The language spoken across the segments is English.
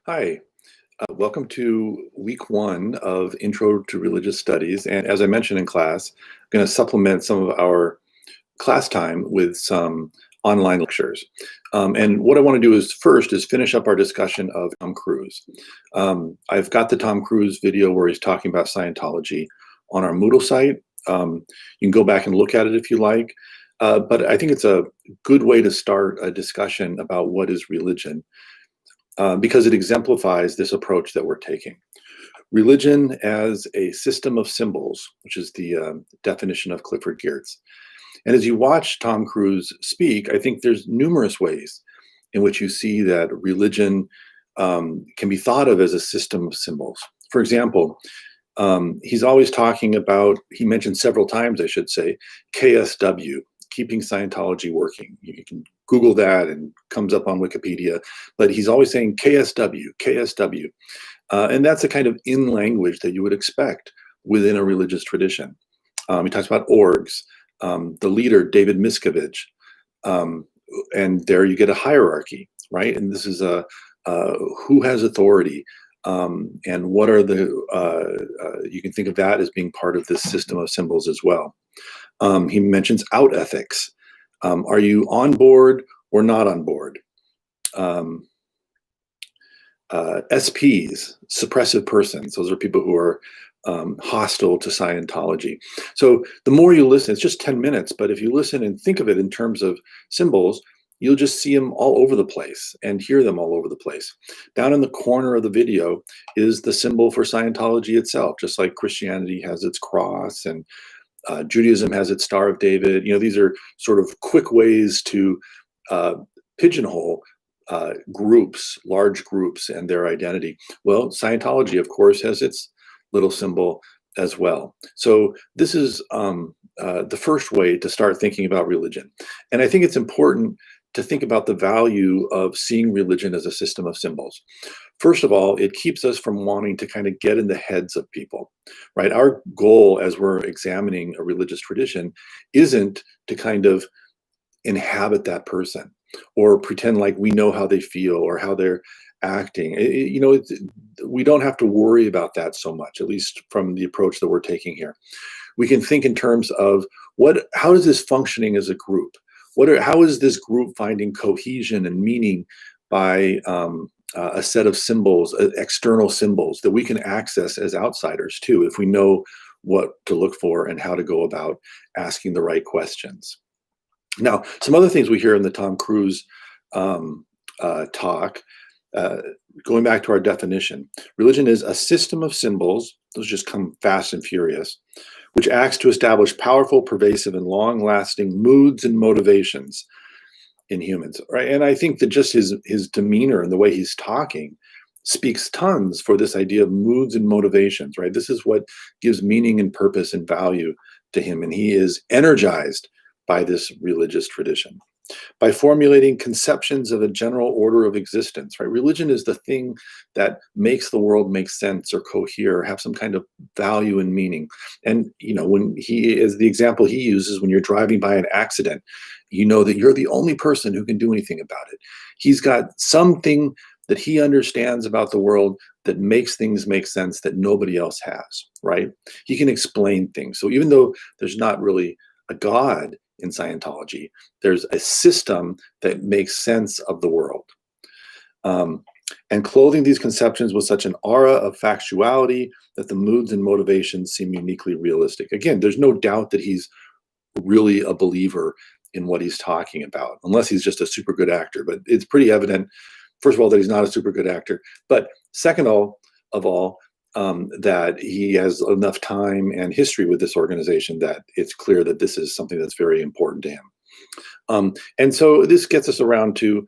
Hi, welcome to week one of Intro to Religious Studies. And as I mentioned in class, I'm going to supplement some of our class time with some online lectures. And what I want to do is first is finish up our discussion of Tom Cruise. I've got the Tom Cruise video where he's talking about Scientology on our Moodle site. You can go back and look at it if you like. But I think it's a good way to start a discussion about what is religion. Because it exemplifies this approach that we're taking. Religion as a system of symbols, which is the definition of Clifford Geertz. And as you watch Tom Cruise speak, I think there's numerous ways in which you see that religion can be thought of as a system of symbols. For example, he's always talking about, he mentioned several times, I should say, KSW, keeping Scientology working. You can Google that and comes up on Wikipedia, but he's always saying KSW, KSW. And that's a kind of in language that you would expect within a religious tradition. He talks about orgs, the leader, David Miscavige, and there you get a hierarchy, right? And this is who has authority, and what are you can think of that as being part of this system of symbols as well. He mentions out ethics. Are you on board or not on board? SPs, suppressive persons. Those are people who are hostile to Scientology. So the more you listen, it's just 10 minutes, but if you listen and think of it in terms of symbols, you'll just see them all over the place and hear them all over the place. Down in the corner of the video is the symbol for Scientology itself, just like Christianity has its cross and Judaism has its Star of David. You know, these are sort of quick ways to pigeonhole groups, large groups, and their identity. Well, Scientology, of course, has its little symbol as well. So this is the first way to start thinking about religion. And I think it's important to think about the value of seeing religion as a system of symbols. First of all, it keeps us from wanting to kind of get in the heads of people, right? Our goal as we're examining a religious tradition isn't to kind of inhabit that person or pretend like we know how they feel or how they're acting. We don't have to worry about that so much, at least from the approach that we're taking here. We can think in terms of how is this functioning as a group? How is this group finding cohesion and meaning by a set of symbols, external symbols that we can access as outsiders too, if we know what to look for and how to go about asking the right questions. Now, some other things we hear in the Tom Cruise talk, going back to our definition, religion is a system of symbols, those just come fast and furious, which acts to establish powerful, pervasive, and long-lasting moods and motivations in humans, right? And I think that just his demeanor and the way he's talking speaks tons for this idea of moods and motivations, right? This is what gives meaning and purpose and value to him, and he is energized by this religious tradition. By formulating conceptions of a general order of existence, right? Religion is the thing that makes the world make sense or cohere, have some kind of value and meaning. And, when as the example he uses, when you're driving by an accident, you know that you're the only person who can do anything about it. He's got something that he understands about the world that makes things make sense that nobody else has, right? He can explain things. So even though there's not really a God in Scientology, there's a system that makes sense of the world. And clothing these conceptions with such an aura of factuality that the moods and motivations seem uniquely realistic. Again, there's no doubt that he's really a believer in what he's talking about, unless he's just a super good actor. But it's pretty evident, first of all, that he's not a super good actor. But second of all, that he has enough time and history with this organization that it's clear that this is something that's very important to him. And so this gets us around to,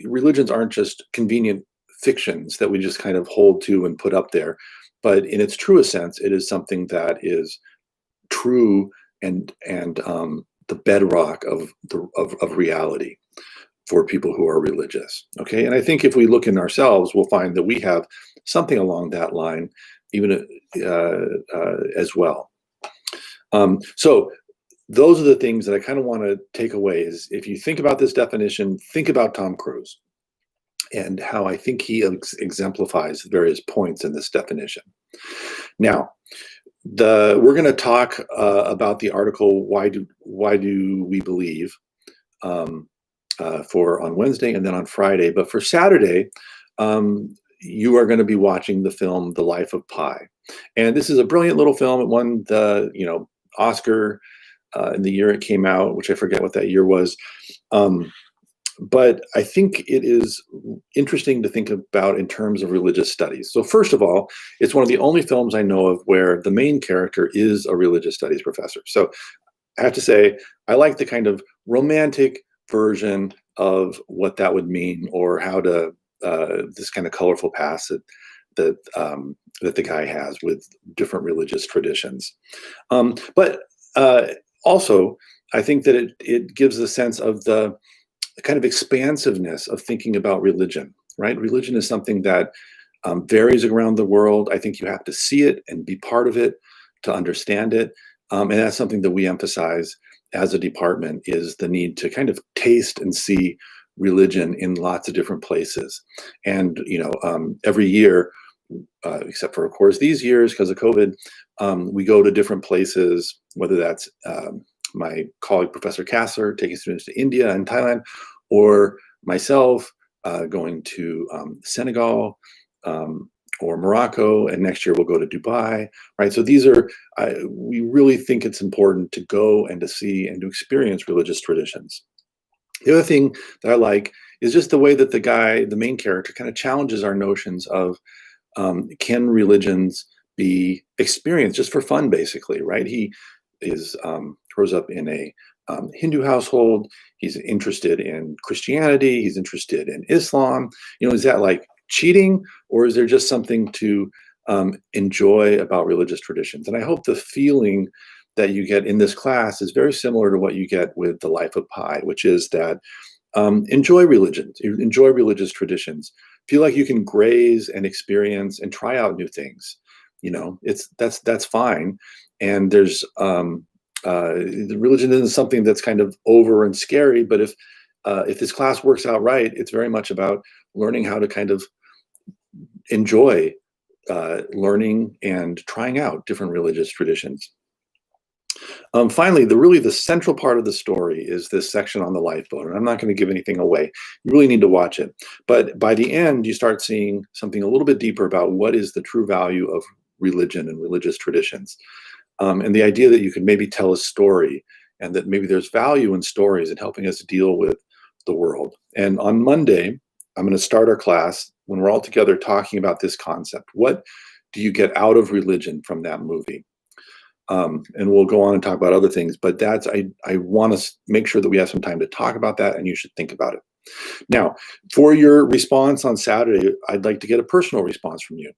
religions aren't just convenient fictions that we just kind of hold to and put up there, but in its truest sense, it is something that is true and the bedrock of reality for people who are religious. Okay, and I think if we look in ourselves, we'll find that we have something along that line, even as well. So those are the things that I kind of want to take away. Is if you think about this definition, think about Tom Cruise. and how I think he exemplifies various points in this definition. Now, we're going to talk about the article "Why Do We Believe" for on Wednesday and then on Friday. But for Saturday, you are going to be watching the film "The Life of Pi," and this is a brilliant little film. It won the Oscar in the year it came out, which I forget what that year was. But I think it is interesting to think about in terms of religious studies. So first of all, it's one of the only films I know of where the main character is a religious studies professor. So I have to say, I like the kind of romantic version of what that would mean, or how to this kind of colorful past that the guy has with different religious traditions. But also, I think that it gives a sense of the kind of expansiveness of thinking about religion, right? Religion is something that varies around the world. I think you have to see it and be part of it to understand it. And that's something that we emphasize as a department, is the need to kind of taste and see religion in lots of different places. And, every year, except for, of course, these years because of COVID, we go to different places, whether that's my colleague, Professor Kassler, taking students to India and Thailand, or myself going to Senegal or Morocco, and next year we'll go to Dubai, right? So these are, we really think it's important to go and to see and to experience religious traditions. The other thing that I like is just the way that the main character, kind of challenges our notions of can religions be experienced just for fun, basically, right? He grows up in a Hindu household. He's interested in Christianity. He's interested in Islam. Is that like cheating, or is there just something to enjoy about religious traditions? And I hope the feeling that you get in this class is very similar to what you get with The Life of Pi, which is that enjoy religions, enjoy religious traditions, feel like you can graze and experience and try out new things. That's fine. And there's the religion isn't something that's kind of over and scary, but if this class works out right, it's very much about learning how to kind of enjoy learning and trying out different religious traditions. Finally, the central part of the story is this section on the lifeboat, and I'm not going to give anything away. You really need to watch it. But by the end, you start seeing something a little bit deeper about what is the true value of religion and religious traditions. And the idea that you can maybe tell a story, and that maybe there's value in stories in helping us deal with the world. And on Monday, I'm going to start our class when we're all together talking about this concept. What do you get out of religion from that movie? And we'll go on and talk about other things, but I want to make sure that we have some time to talk about that, and you should think about it. Now, for your response on Saturday, I'd like to get a personal response from you.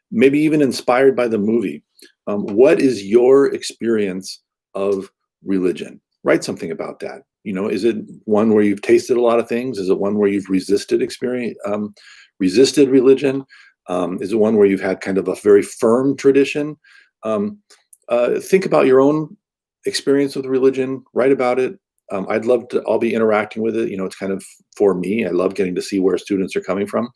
Maybe even inspired by the movie. What is your experience of religion? Write something about that. Is it one where you've tasted a lot of things? Is it one where you've resisted religion? Is it one where you've had kind of a very firm tradition? Think about your own experience with religion. Write about it. I'll be interacting with it. It's kind of for me. I love getting to see where students are coming from.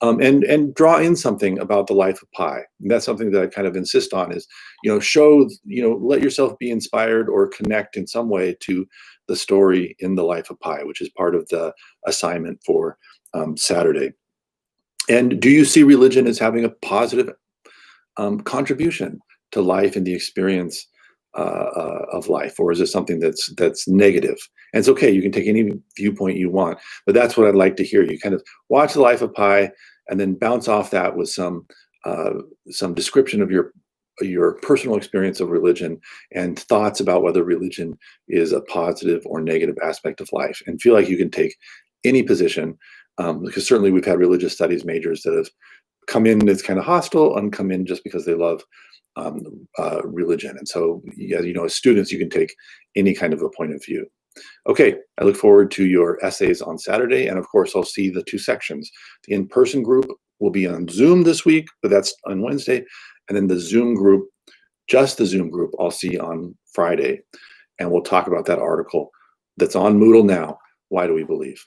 And draw in something about the life of Pi. And that's something that I kind of insist on is, let yourself be inspired or connect in some way to the story in the life of Pi, which is part of the assignment for Saturday. And do you see religion as having a positive contribution to life and the experience of life, or is it something that's negative? And it's okay, you can take any viewpoint you want, but that's what I'd like to hear. You kind of watch the life of Pi and then bounce off that with some description of your personal experience of religion and thoughts about whether religion is a positive or negative aspect of life, and feel like you can take any position, because certainly we've had religious studies majors that have come in as kind of hostile and come in just because they love religion. And so, as students, you can take any kind of a point of view. Okay, I look forward to your essays on Saturday. And of course, I'll see the two sections. The in-person group will be on Zoom this week, but that's on Wednesday. And then the Zoom group, just the Zoom group, I'll see on Friday. And we'll talk about that article that's on Moodle now. Why do we believe?